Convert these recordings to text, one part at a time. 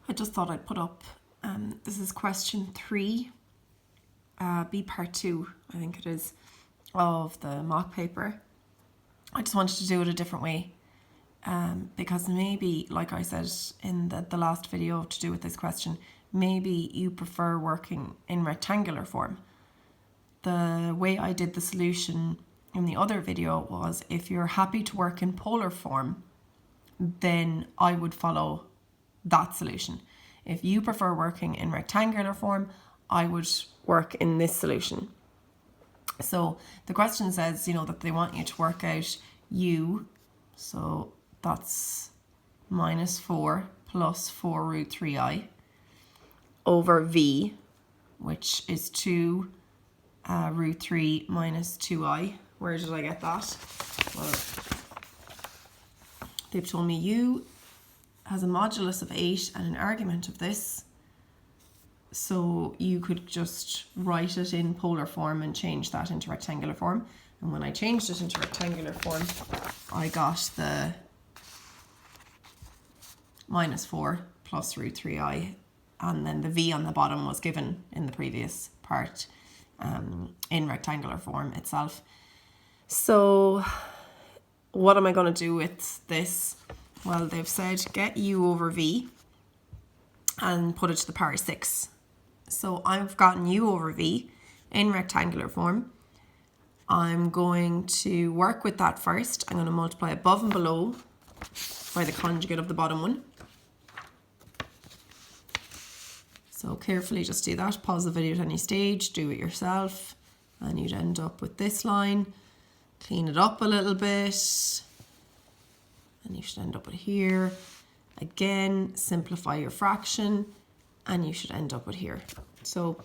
I just thought I'd put up, this is question 3, B part 2, I think it is, of the mock paper. I just wanted to do it a different way, because maybe, like I said in the last video to do with this question, maybe you prefer working in rectangular form. The way I did the solution in the other video was, if you're happy to work in polar form, then I would follow that solution. If you prefer working in rectangular form, I would work in this solution. So the question says, that they want you to work out u, so that's -4 plus 4 root 3i, over v, which is 2 root 3 minus 2i. Where did I get that? Well, they've told me u has a modulus of 8 and an argument of this. So you could just write it in polar form and change that into rectangular form. And when I changed it into rectangular form, I got the -4 plus root 3i, and then the v on the bottom was given in the previous part in rectangular form itself. So what am I going to do with this? Well, they've said get u over v and put it to the power 6. So I've gotten u over v in rectangular form. I'm going to work with that first. I'm going to multiply above and below by the conjugate of the bottom one. So carefully just do that. Pause the video at any stage, do it yourself, and you'd end up with this line. Clean it up a little bit, and you should end up with here. Again, simplify your fraction, and you should end up with here. So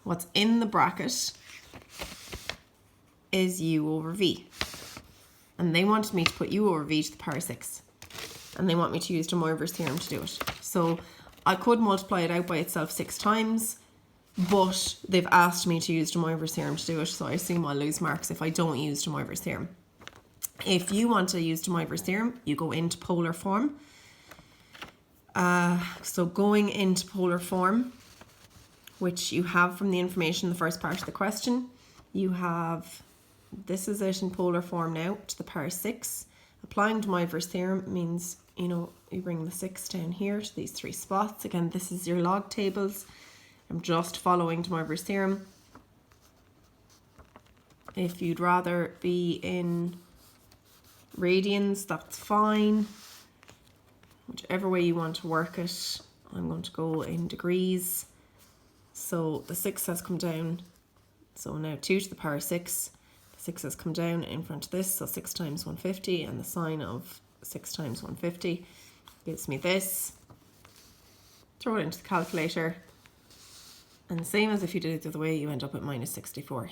what's in the bracket is u over v. And they wanted me to put u over v to the power 6. And they want me to use De Moivre's theorem to do it. So I could multiply it out by itself 6 times, but they've asked me to use De Moivre's theorem to do it, so I assume I'll lose marks if I don't use De Moivre's theorem. If you want to use De Moivre's theorem, you go into polar form. So going into polar form, which you have from the information in the first part of the question, you have, this is it in polar form now, to the power 6. Applying De Moivre's theorem means, you bring the 6 down here to these 3 spots. Again, this is your log tables. I'm just following De Moivre's theorem. If you'd rather be in radians, that's fine. Whichever way you want to work it, I'm going to go in degrees. So the 6 has come down. So now 2 to the power 6. The 6 has come down in front of this. So 6 times 150, and the sine of 6 times 150 gives me this. Throw it into the calculator. And same as if you did it the other way, you end up at -64.